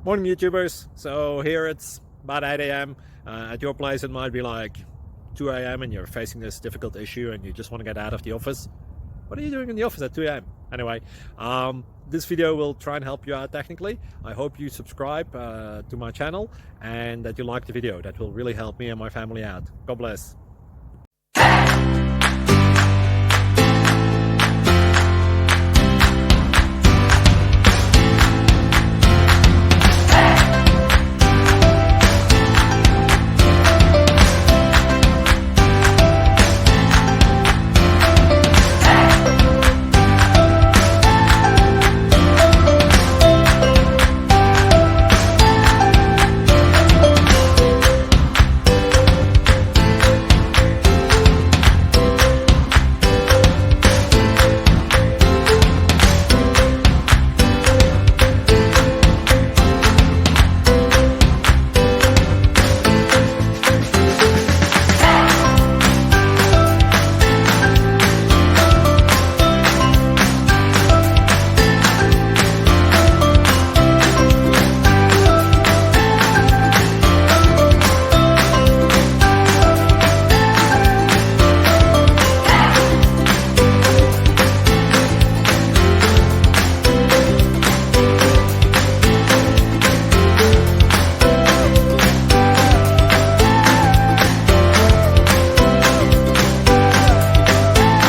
Morning, YouTubers. So here it's about 8 a.m. At your place, it might be like 2 a.m. and you're facing this difficult issue and you just want to get out of the office. What are you doing in the office at 2 a.m.? Anyway, this video will try and help you out technically. I hope you subscribe to my channel and that you like the video. That will really help me and my family out. God bless.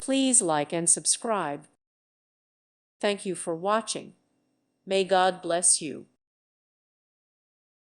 Please like and subscribe. Thank you for watching. May God bless you.